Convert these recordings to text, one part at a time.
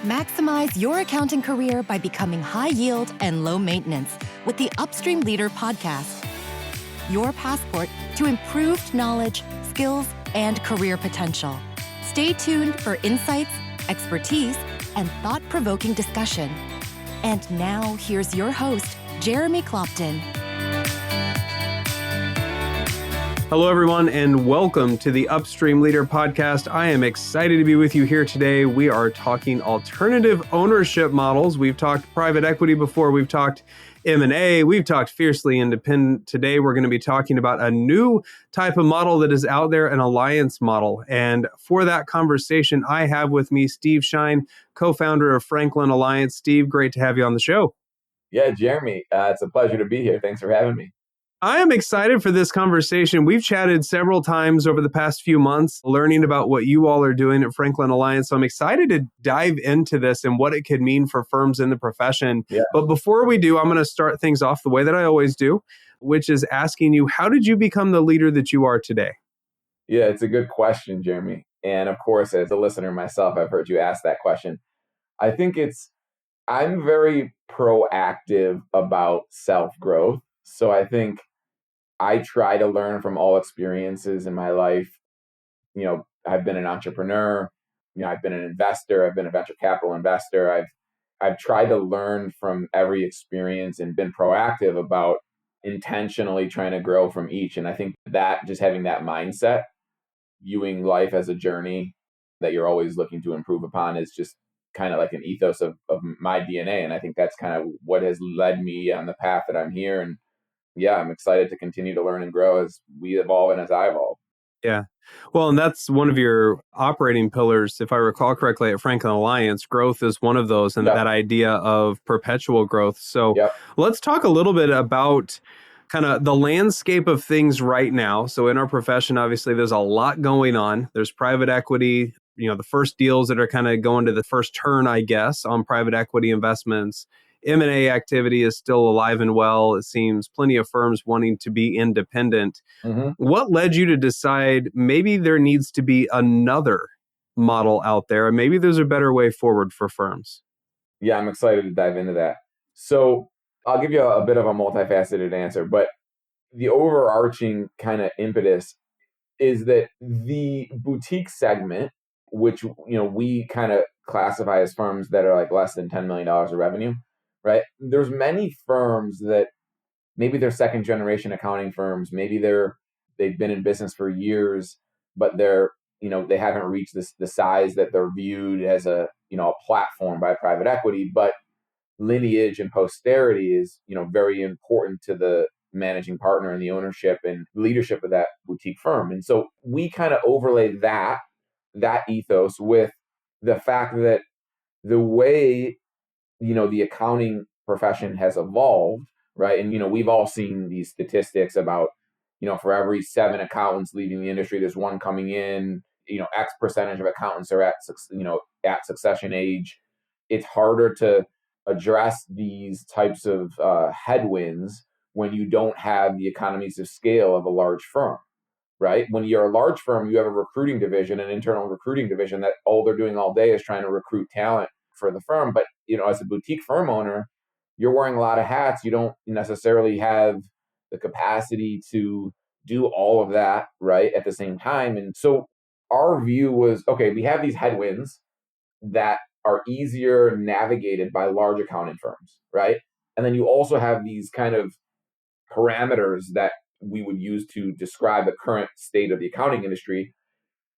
Maximize your accounting career by becoming high yield and low maintenance with the Upstream Leader podcast. Your passport to improved knowledge, skills, and career potential. Stay tuned for insights, expertise, and thought-provoking discussion. And now, here's your host, Jeremy Clopton. Hello, everyone, and welcome to the Upstream Leader podcast. I am excited to be with you here today. We are talking alternative ownership models. We've talked private equity before. We've talked M&A. We've talked fiercely independent. Today, we're going to be talking about a new type of model that is out there, an alliance model. And for that conversation, I have with me Steve Shein, co-founder of Franklin Alliance. Steve, great to have you on the show. Yeah, Jeremy, it's a pleasure to be here. Thanks for having me. I am excited for this conversation. We've chatted several times over the past few months, learning about what you all are doing at Franklin Alliance. So I'm excited to dive into this and what it could mean for firms in the profession. Yeah. But before we do, I'm going to start things off the way that I always do, which is asking you, how did you become the leader that you are today? Yeah, it's a good question, Jeremy. And of course, as a listener myself, I've heard you ask that question. I think I'm very proactive about self-growth. So I think I try to learn from all experiences in my life. I've been an entrepreneur, I've been an investor, I've been a venture capital investor. I've tried to learn from every experience and been proactive about intentionally trying to grow from each. And I think that just having that mindset, viewing life as a journey that you're always looking to improve upon is just kind of like an ethos of my DNA. And I think that's kind of what has led me on the path that I'm here. And yeah, I'm excited to continue to learn and grow as we evolve and as I evolve. Yeah. Well, and that's one of your operating pillars, if I recall correctly, at Franklin Alliance. Growth is one of those, and that idea of perpetual growth. So let's talk a little bit about kind of the landscape of things right now. So in our profession, obviously, there's a lot going on. There's private equity, the first deals that are kind of going to the first turn, I guess, on private equity investments. M&A activity is still alive and well. It seems plenty of firms wanting to be independent. Mm-hmm. What led you to decide maybe there needs to be another model out there, and maybe there's a better way forward for firms? Yeah, I'm excited to dive into that. So I'll give you a bit of a multifaceted answer, but the overarching kind of impetus is that the boutique segment, which we kind of classify as firms that are like less than $10 million of revenue, right? There's many firms that maybe they're second generation accounting firms. Maybe they've been in business for years, but they haven't reached the size that they're viewed as a platform by private equity. But lineage and posterity is very important to the managing partner and the ownership and leadership of that boutique firm. And so we kind of overlay that ethos with the fact that the way the accounting profession has evolved, right? And, we've all seen these statistics about, for every 7 accountants leaving the industry, there's 1 coming in, X percentage of accountants are at succession age. It's harder to address these types of headwinds when you don't have the economies of scale of a large firm, right? When you're a large firm, you have a recruiting division, an internal recruiting division that all they're doing all day is trying to recruit talent for the firm. But, as a boutique firm owner, you're wearing a lot of hats. You don't necessarily have the capacity to do all of that, right, at the same time. And so our view was, okay, we have these headwinds that are easier navigated by large accounting firms, right? And then you also have these kind of parameters that we would use to describe the current state of the accounting industry.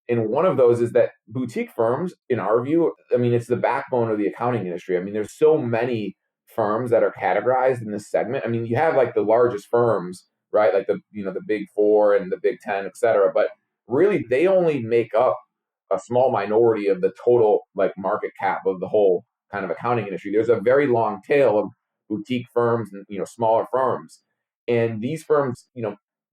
And one of those is that boutique firms, in our view, it's the backbone of the accounting industry. There's so many firms that are categorized in this segment. You have like the largest firms, right? Like the big 4 and the big 10, et cetera. But really, they only make up a small minority of the total like market cap of the whole kind of accounting industry. There's a very long tail of boutique firms and, smaller firms. And these firms,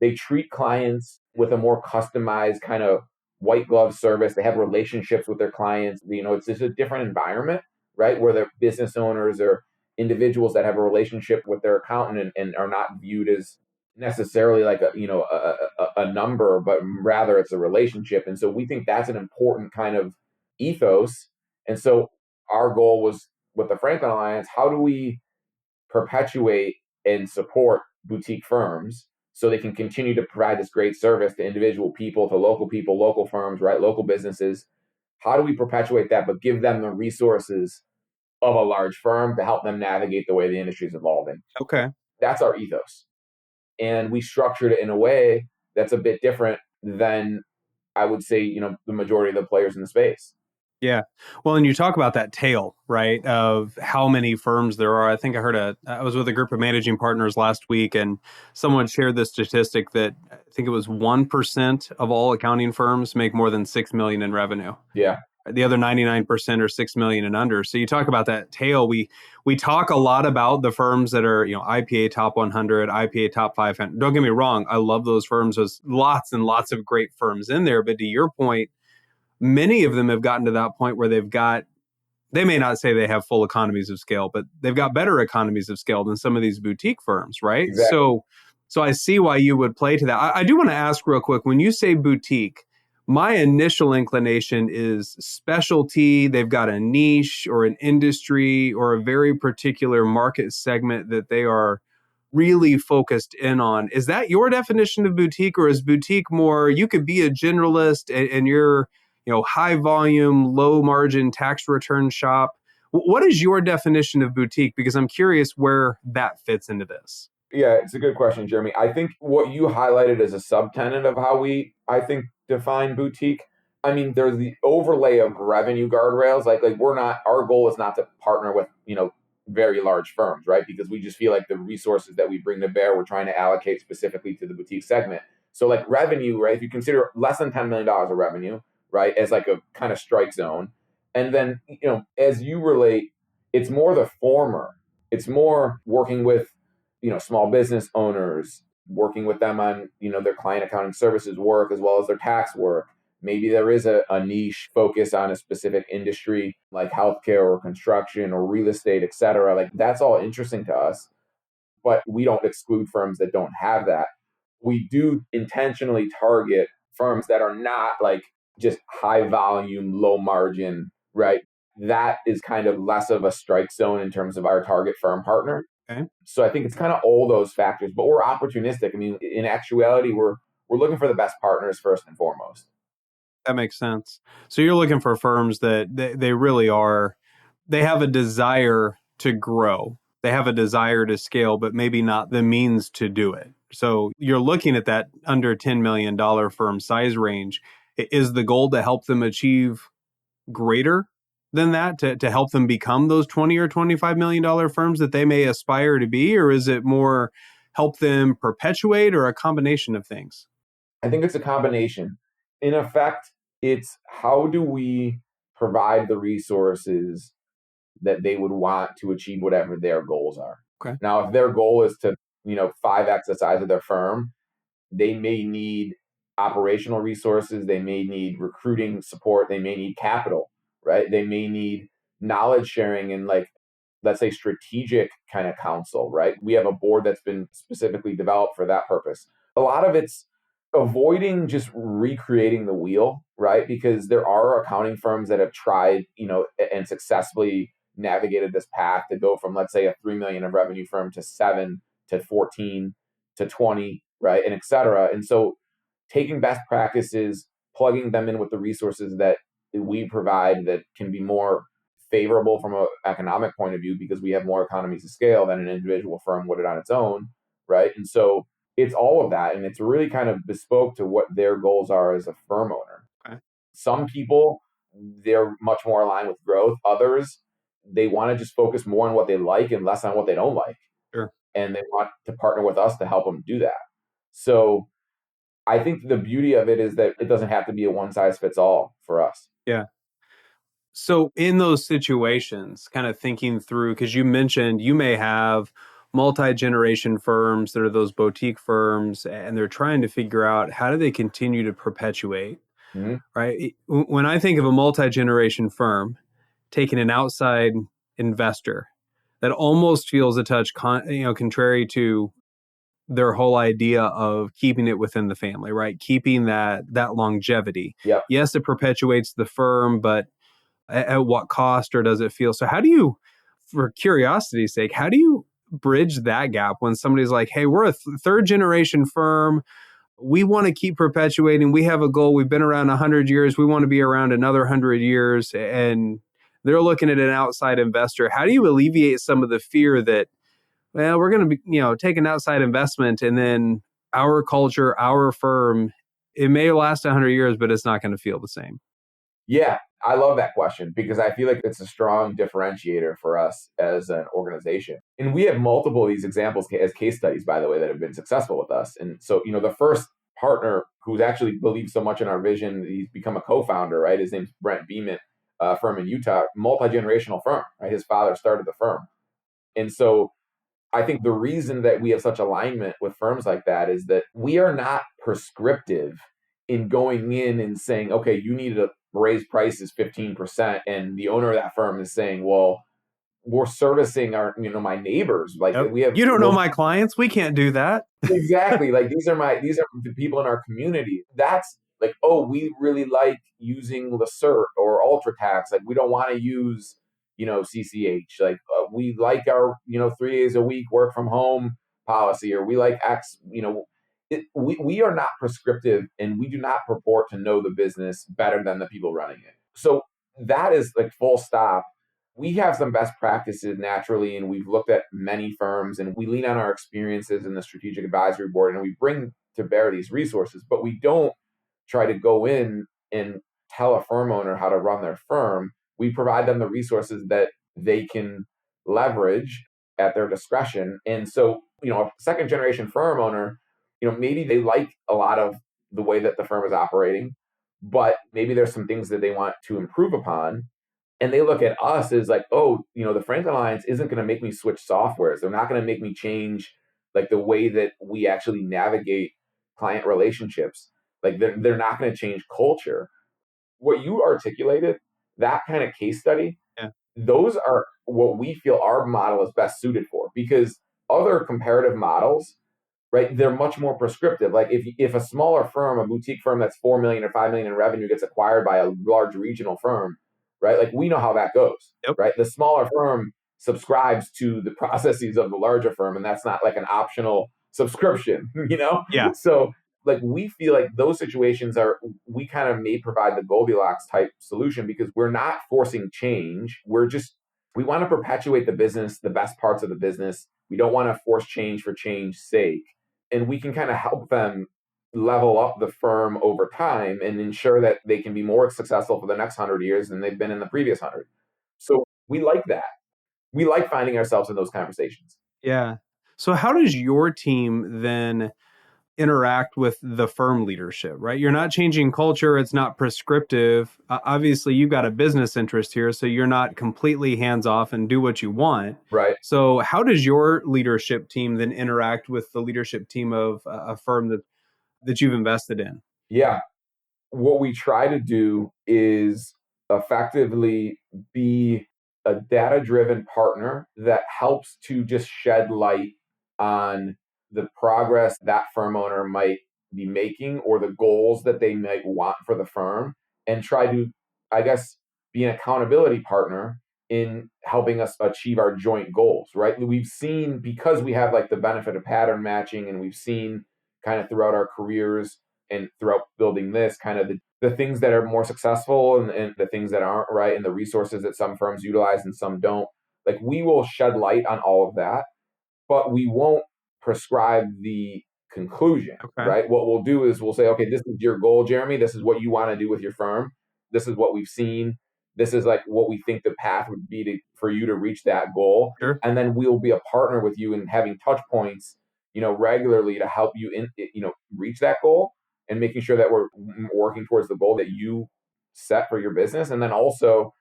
they treat clients with a more customized kind of white glove service. They have relationships with their clients. It's just a different environment, right? Where they're business owners or individuals that have a relationship with their accountant and are not viewed as necessarily like a number, but rather it's a relationship. And so we think that's an important kind of ethos. And so our goal was with the Franklin Alliance, how do we perpetuate and support boutique firms so they can continue to provide this great service to individual people, to people, local firms, right? Local businesses. How do we perpetuate that, but give them the resources of a large firm to help them navigate the way the industry is evolving? Okay. That's our ethos. And we structured it in a way that's a bit different than, I would say, the majority of the players in the space. Yeah. Well, and you talk about that tail, right, of how many firms there are. I think I was with a group of managing partners last week, and someone shared this statistic that I think it was 1% of all accounting firms make more than $6 million in revenue. Yeah. The other 99% are $6 million and under. So you talk about that tail. We talk a lot about the firms that are, IPA top 100, IPA top 500. Don't get me wrong. I love those firms. There's lots and lots of great firms in there. But to your point, many of them have gotten to that point where they may not say they have full economies of scale, but they've got better economies of scale than some of these boutique firms, right? Exactly. So I see why you would play to that. I do want to ask real quick, when you say boutique, my initial inclination is specialty. They've got a niche or an industry or a very particular market segment that they are really focused in on. Is that your definition of boutique, or is boutique more, you could be a generalist and you're, high volume, low margin tax return shop? What is your definition of boutique? Because I'm curious where that fits into this. Yeah, it's a good question, Jeremy. I think what you highlighted as a subtenet of how I think, define boutique. I mean, there's the overlay of revenue guardrails. Like our goal is not to partner with, very large firms, right? Because we just feel like the resources that we bring to bear, we're trying to allocate specifically to the boutique segment. So like revenue, right? If you consider less than $10 million of revenue, right, as like a kind of strike zone. And then, as you relate, it's more the former. It's more working with, small business owners, working with them on, their client accounting services work as well as their tax work. Maybe there is a niche focus on a specific industry like healthcare or construction or real estate, et cetera. Like that's all interesting to us, but we don't exclude firms that don't have that. We do intentionally target firms that are not like just high volume, low margin, right? That is kind of less of a strike zone in terms of our target firm partner. Okay. So I think it's kind of all those factors, but we're opportunistic. I mean, in actuality, we're looking for the best partners first and foremost. That makes sense. So you're looking for firms that they really are, they have a desire to grow. They have a desire to scale, but maybe not the means to do it. So you're looking at that under $10 million firm size range. Is the goal to help them achieve greater than that, to help them become those $20 or $25 million firms that they may aspire to be? Or is it more help them perpetuate, or a combination of things? I think it's a combination. In effect, it's how do we provide the resources that they would want to achieve whatever their goals are. Okay. Now, if their goal is to, 5x the size of their firm, they may need operational resources. They may need recruiting support. They may need capital, right? They may need knowledge sharing and let's say strategic kind of counsel, right? We have a board that's been specifically developed for that purpose. A lot of it's avoiding just recreating the wheel, right? Because there are accounting firms that have tried, and successfully navigated this path to go from, let's say, a 3 million of revenue firm to 7 to 14 to 20, right? And et cetera. And so taking best practices, plugging them in with the resources that we provide that can be more favorable from an economic point of view because we have more economies of scale than an individual firm would it on its own, right? And so it's all of that, and it's really kind of bespoke to what their goals are as a firm owner. Okay. Some people, they're much more aligned with growth. Others, they want to just focus more on what they like and less on what they don't like. Sure. And they want to partner with us to help them do that. So I think the beauty of it is that it doesn't have to be a one size fits all for us. Yeah. So in those situations, kind of thinking through, because you mentioned you may have multi-generation firms that are those boutique firms, and they're trying to figure out how do they continue to perpetuate, right? When I think of a multi-generation firm, taking an outside investor, that almost feels a touch contrary to their whole idea of keeping it within the family, right? Keeping that longevity. Yep. Yes, it perpetuates the firm, but at what cost, or does it feel? So how do you, for curiosity's sake, how do you bridge that gap when somebody's like, hey, we're a third generation firm. We want to keep perpetuating. We have a goal. We've been around 100 years. We want to be around another 100 years. And they're looking at an outside investor. How do you alleviate some of the fear that, well, we're going to be, take an outside investment, and then our culture, our firm, it may last 100 years, but it's not going to feel the same? Yeah, I love that question because I feel like it's a strong differentiator for us as an organization. And we have multiple of these examples as case studies, by the way, that have been successful with us. And so, the first partner who's actually believed so much in our vision, he's become a co-founder, right? His name's Brent Beeman, a firm in Utah, multi-generational firm, right? His father started the firm. And so I think the reason that we have such alignment with firms like that is that we are not prescriptive in going in and saying, okay, you need to raise prices 15%. And the owner of that firm is saying, well, we're servicing our, my neighbors. Like we have, you don't know my clients. We can't do that. Exactly. Like these are the people in our community. That's like, oh, we really like using Lacert or UltraTax. Like we don't want to use, CCH. Like we like our, 3 days a week work from home policy, or we like X, we are not prescriptive, and we do not purport to know the business better than the people running it. So that is like full stop. We have some best practices naturally, and we've looked at many firms, and we lean on our experiences in the strategic advisory board, and we bring to bear these resources, but we don't try to go in and tell a firm owner how to run their firm. We provide them the resources that they can leverage at their discretion. And so, a second generation firm owner, maybe they like a lot of the way that the firm is operating, but maybe there's some things that they want to improve upon. And they look at us as like, oh, the Franklin Alliance isn't going to make me switch softwares. They're not going to make me change like the way that we actually navigate client relationships. Like they're not going to change culture. What you articulated, that kind of case study, those are what we feel our model is best suited for, because other comparative models, right, they're much more prescriptive. Like if a smaller firm, a boutique firm that's 4 million or 5 million in revenue gets acquired by a large regional firm, right? Like we know how that goes, right? The smaller firm subscribes to the processes of the larger firm, and that's not like an optional subscription, Yeah. So like we feel like those situations we kind of may provide the Goldilocks type solution, because we're not forcing change. We want to perpetuate the business, the best parts of the business. We don't want to force change for change's sake. And we can kind of help them level up the firm over time and ensure that they can be more successful for the next 100 years than they've been in the previous 100. So we like that. We like finding ourselves in those conversations. Yeah. So how does your team then interact with the firm leadership, right? You're not changing culture. It's not prescriptive. Obviously, you've got a business interest here, so you're not completely hands off and do what you want. Right. So how does your leadership team then interact with the leadership team of a firm that you've invested in? Yeah. What we try to do is effectively be a data-driven partner that helps to just shed light on the progress that firm owner might be making, or the goals that they might want for the firm, and try to, I guess, be an accountability partner in helping us achieve our joint goals, right? We've seen, because we have like the benefit of pattern matching, and we've seen kind of throughout our careers and throughout building this, kind of the things that are more successful and the things that aren't, right? And the resources that some firms utilize and some don't. Like we will shed light on all of that, but we won't prescribe the conclusion, right? What we'll do is we'll say, okay, this is your goal, Jeremy. This is what you want to do with your firm. This is what we've seen. This is like what we think the path would be for you to reach that goal. Sure. And then we'll be a partner with you in having touch points, regularly to help you reach that goal, and making sure that we're working towards the goal that you set for your business. And then also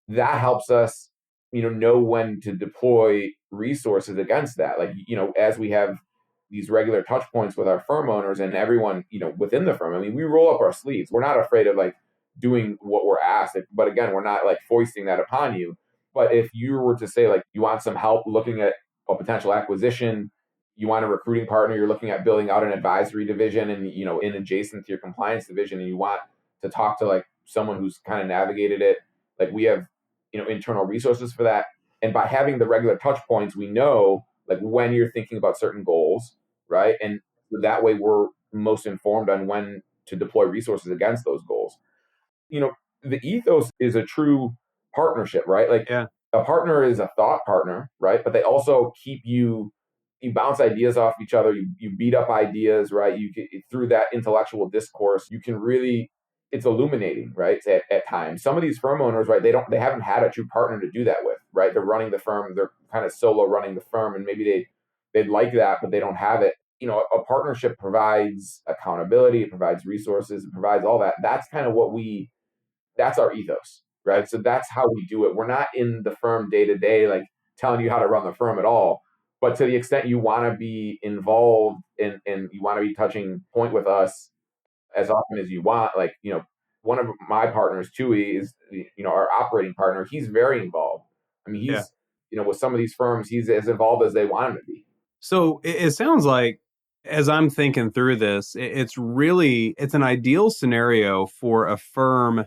that helps us, know when to deploy resources against that. Like, as we have these regular touch points with our firm owners and everyone, within the firm, I mean, we roll up our sleeves. We're not afraid of like doing what we're asked. But again, we're not like foisting that upon you. But if you were to say like, you want some help looking at a potential acquisition, you want a recruiting partner, you're looking at building out an advisory division and, in adjacent to your compliance division, and you want to talk to like someone who's kind of navigated it Like we have, internal resources for that. And by having the regular touch points, we know like when you're thinking about certain goals, right? And that way we're most informed on when to deploy resources against those goals. The ethos is a true partnership, right? Like a partner is a thought partner, right? But they also keep you bounce ideas off each other. You beat up ideas, right? Through that intellectual discourse, you can really, it's illuminating, right? At times, some of these firm owners, right? They haven't had a true partner to do that with, right? They're running the firm, they're kind of solo running the firm, and maybe they'd like that, but they don't have it. A partnership provides accountability, it provides resources, it provides all that. That's kind of that's our ethos, right? So that's how we do it. We're not in the firm day to day, like telling you how to run the firm at all. But to the extent you want to be involved and you want to be touching point with us as often as you want, like, one of my partners, Tui, is, our operating partner. He's very involved. I mean, he's, with some of these firms, he's as involved as they want him to be. So it sounds like, as I'm thinking through this, it's an ideal scenario for a firm.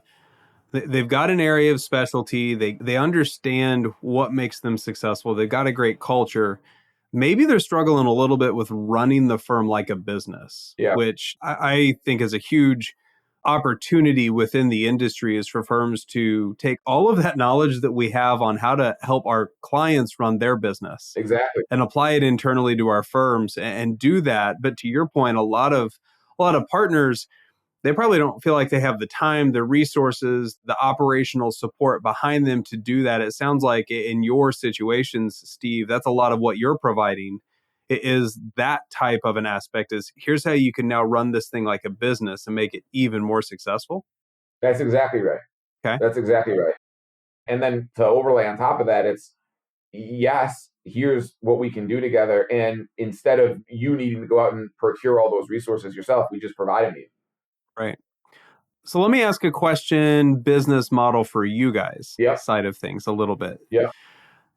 They've got an area of specialty. They understand what makes them successful. They've got a great culture. Maybe they're struggling a little bit with running the firm like a business, which I think is a huge opportunity within the industry, is for firms to take all of that knowledge that we have on how to help our clients run their business and apply it internally to our firms and do that. But to your point, a lot of partners, they probably don't feel like they have the time, the resources, the operational support behind them to do that. It sounds like in your situations, Steve, that's a lot of what you're providing. It is that type of an aspect, is here's how you can now run this thing like a business and make it even more successful. That's exactly right. Okay. That's exactly right. And then to overlay on top of that, it's, yes, here's what we can do together. And instead of you needing to go out and procure all those resources yourself, we just provide them to you. Right. So let me ask a question, business model for you guys side of things a little bit. Yeah.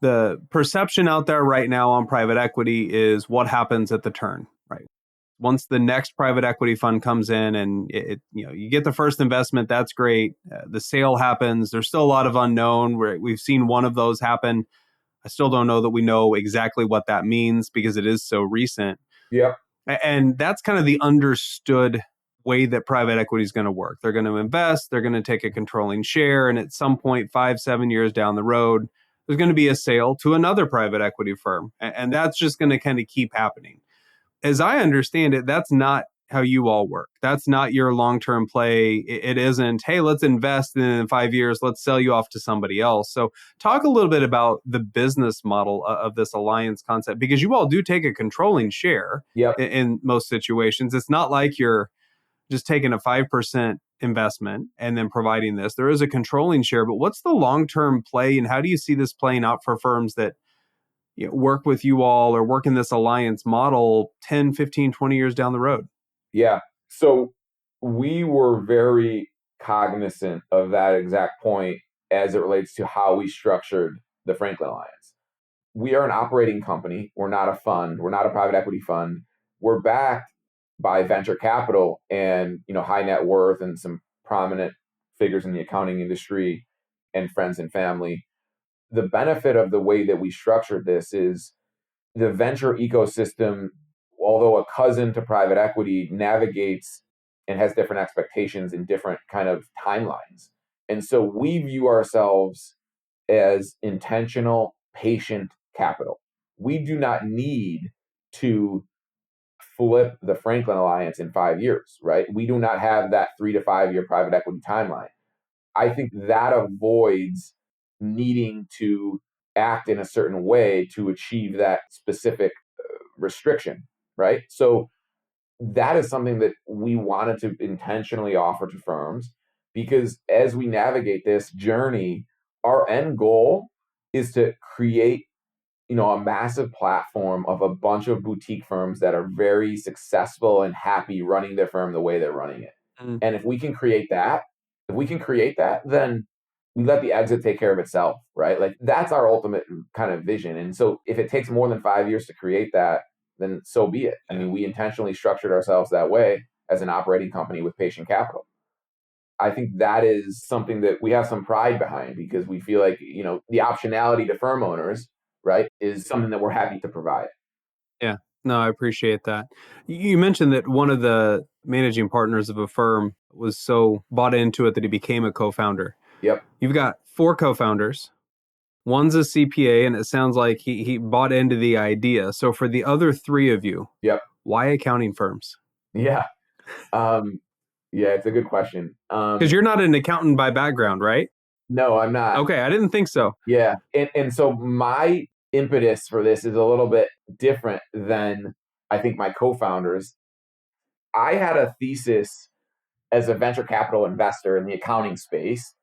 The perception out there right now on private equity is what happens at the turn, right? Once the next private equity fund comes in and you get the first investment, that's great. The sale happens. There's still a lot of unknown. We've seen one of those happen. I still don't know that we know exactly what that means because it is so recent. Yeah. And that's kind of the understood way that private equity is going to work. They're going to invest, they're going to take a controlling share, and at some point, 5-7 years down the road, there's going to be a sale to another private equity firm. And that's just going to kind of keep happening. As I understand it, that's not how you all work. That's not your long-term play. It isn't, hey, let's invest, and in 5 years, let's sell you off to somebody else. So talk a little bit about the business model of this alliance concept, because you all do take a controlling share in most situations. It's not like you're just taking a 5% investment and then providing this. There is a controlling share, but what's the long-term play, and how do you see this playing out for firms that work with you all or work in this alliance model 10, 15, 20 years down the road? Yeah. So we were very cognizant of that exact point as it relates to how we structured the Franklin Alliance. We are an operating company. We're not a fund. We're not a private equity fund. We're backed by venture capital and, high net worth and some prominent figures in the accounting industry and friends and family. The benefit of the way that we structured this is the venture ecosystem, although a cousin to private equity, navigates and has different expectations in different kind of timelines. And so we view ourselves as intentional, patient capital. We do not need to flip the Franklin Alliance in 5 years, right? We do not have that 3 to 5 year private equity timeline. I think that avoids needing to act in a certain way to achieve that specific restriction, right? So that is something that we wanted to intentionally offer to firms, because as we navigate this journey, our end goal is to create a massive platform of a bunch of boutique firms that are very successful and happy running their firm the way they're running it. And if we can create that, then we let the exit take care of itself, right? Like that's our ultimate kind of vision. And so if it takes more than 5 years to create that, then so be it. I mean, we intentionally structured ourselves that way as an operating company with patient capital. I think that is something that we have some pride behind because we feel like, the optionality to firm owners, right, is something that we're happy to provide. Yeah, no, I appreciate that. You mentioned that one of the managing partners of a firm was so bought into it that he became a co-founder. Yep. You've got 4 co-founders. One's a CPA, and it sounds like he bought into the idea. So for the other 3 of you, yep, why accounting firms? Yeah. Yeah, it's a good question. Because you're not an accountant by background, right? No, I'm not. Okay, I didn't think so. Yeah. And so my impetus for this is a little bit different than I think my co-founders. I had a thesis as a venture capital investor in the accounting space.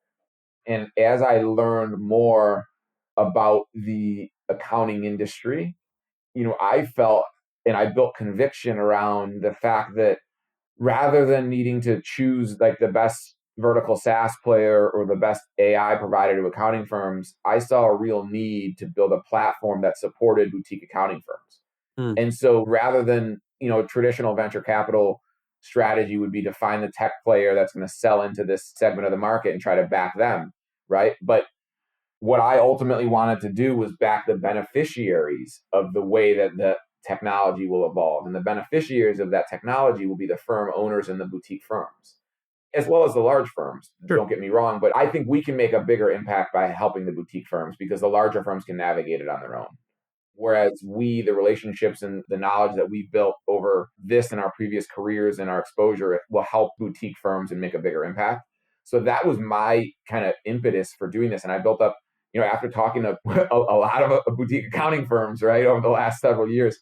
And as I learned more about the accounting industry, I felt and I built conviction around the fact that rather than needing to choose like the best vertical SaaS player or the best AI provider to accounting firms, I saw a real need to build a platform that supported boutique accounting firms. And so rather than, traditional venture capital strategy would be to find the tech player that's going to sell into this segment of the market and try to back them, right? But what I ultimately wanted to do was back the beneficiaries of the way that the technology will evolve. And the beneficiaries of that technology will be the firm owners and the boutique firms, as well as the large firms. Sure. Don't get me wrong, but I think we can make a bigger impact by helping the boutique firms because the larger firms can navigate it on their own. Whereas the relationships and the knowledge that we've built over this and our previous careers and our exposure will help boutique firms and make a bigger impact. So that was my kind of impetus for doing this. And I built up, after talking to a lot of boutique accounting firms, right, over the last several years,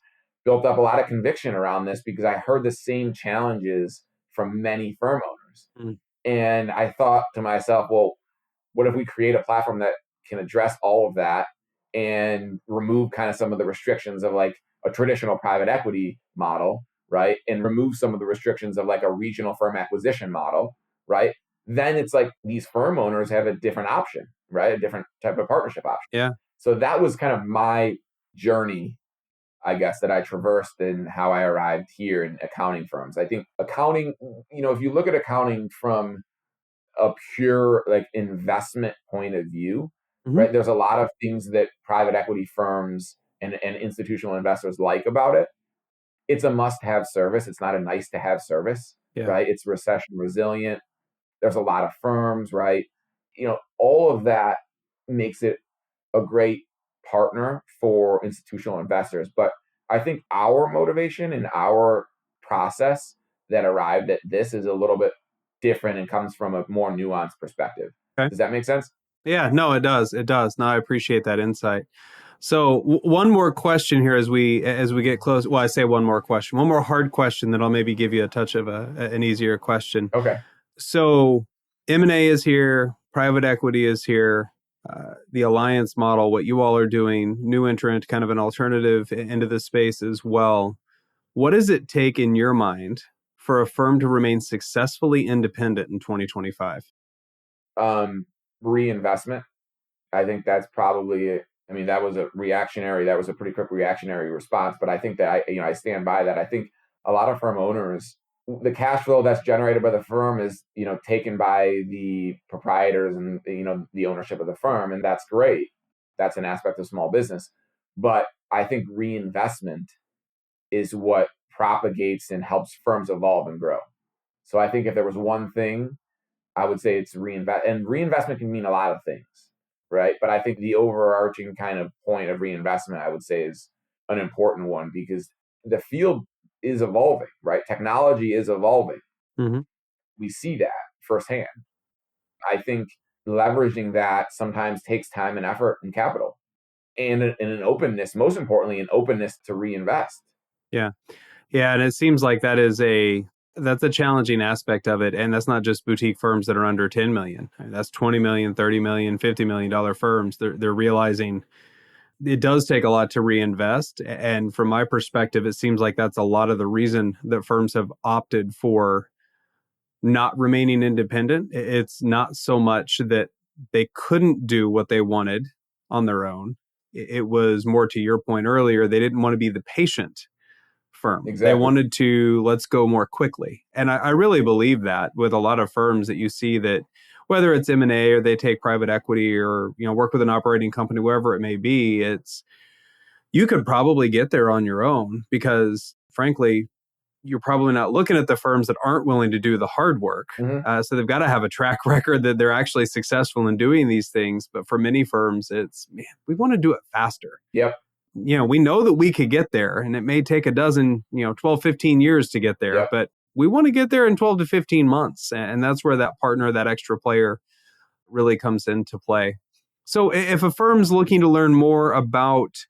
built up a lot of conviction around this because I heard the same challenges from many firm owners. And I thought to myself, well, what if we create a platform that can address all of that and remove kind of some of the restrictions of like a traditional private equity model, right? And remove some of the restrictions of like a regional firm acquisition model, right? Then it's like these firm owners have a different option, right? A different type of partnership option. Yeah. So that was kind of my journey, I guess, that I traversed and how I arrived here in accounting firms. I think accounting, if you look at accounting from a pure like investment point of view, right? There's a lot of things that private equity firms and institutional investors like about it. It's a must-have service. It's not a nice-to-have service, right? It's recession resilient. There's a lot of firms, right? All of that makes it a great partner for institutional investors. But I think our motivation and our process that arrived at this is a little bit different and comes from a more nuanced perspective. Okay. Does that make sense? Yeah, no, it does. It does. No, I appreciate that insight. So one more question here as we get close. Well, I say one more question, one more hard question that I'll maybe give you a touch of an easier question. Okay. So M&A is here, private equity is here, the alliance model, what you all are doing, new entrant, kind of an alternative into the space as well. What does it take in your mind for a firm to remain successfully independent in 2025? Reinvestment. I think that's probably that was a pretty quick reactionary response, but I think that I stand by that. I think a lot of firm owners, the cash flow that's generated by the firm is, taken by the proprietors and, the ownership of the firm. And that's great. That's an aspect of small business. But I think reinvestment is what propagates and helps firms evolve and grow. So I think if there was one thing, I would say it's reinvest. And reinvestment can mean a lot of things, right? But I think the overarching kind of point of reinvestment, I would say, is an important one because the field is evolving, right? Technology is evolving. We see that firsthand. I think leveraging that sometimes takes time and effort and capital and an openness, most importantly, an openness to reinvest. Yeah. Yeah. And it seems like that's a challenging aspect of it. And that's not just boutique firms that are under 10 million. That's 20 million, 30 million, $50 million firms. They're realizing it does take a lot to reinvest. And from my perspective, it seems like that's a lot of the reason that firms have opted for not remaining independent. It's not so much that they couldn't do what they wanted on their own. It was more to your point earlier, they didn't want to be the patient firm. Exactly. They wanted to, let's go more quickly. And I really believe that with a lot of firms that you see that, whether it's M&A or they take private equity or, work with an operating company, wherever it may be, you could probably get there on your own because, frankly, you're probably not looking at the firms that aren't willing to do the hard work. So they've got to have a track record that they're actually successful in doing these things. But for many firms, it's, man, we want to do it faster. Yep. We know that we could get there, and it may take 12, 15 years to get there, but we want to get there in 12 to 15 months. And that's where that partner, that extra player really comes into play. So if a firm's looking to learn more about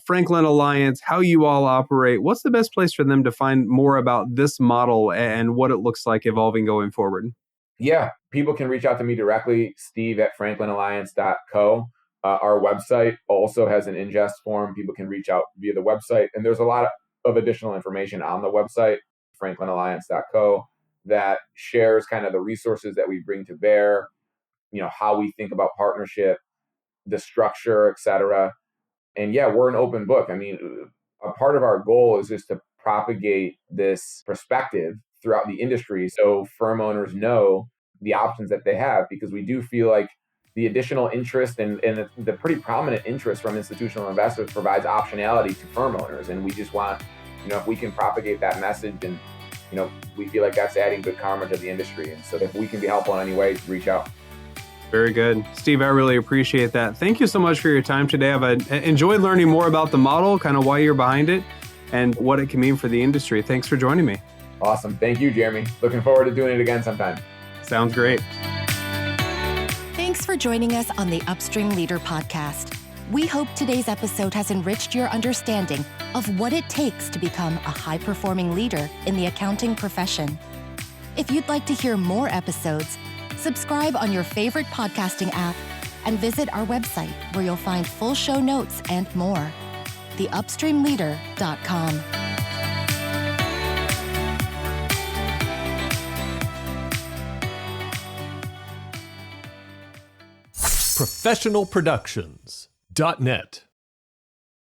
Franklin Alliance, how you all operate, what's the best place for them to find more about this model and what it looks like evolving going forward? Yeah, people can reach out to me directly, steve@franklinalliance.co. Our website also has an ingest form. People can reach out via the website. And there's a lot of additional information on the website, franklinalliance.co, that shares kind of the resources that we bring to bear, how we think about partnership, the structure, et cetera. And yeah, we're an open book. I mean, a part of our goal is just to propagate this perspective throughout the industry so firm owners know the options that they have, because we do feel like the additional interest and the pretty prominent interest from institutional investors provides optionality to firm owners. And we just want, if we can propagate that message, and, we feel like that's adding good karma to the industry. And so if we can be helpful in any way, reach out. Very good. Steve, I really appreciate that. Thank you so much for your time today. I've enjoyed learning more about the model, kind of why you're behind it, and what it can mean for the industry. Thanks for joining me. Awesome. Thank you, Jeremy. Looking forward to doing it again sometime. Sounds great. Thanks for joining us on the Upstream Leader podcast. We hope today's episode has enriched your understanding of what it takes to become a high-performing leader in the accounting profession. If you'd like to hear more episodes, subscribe on your favorite podcasting app and visit our website where you'll find full show notes and more. theupstreamleader.com. professionalproductions.net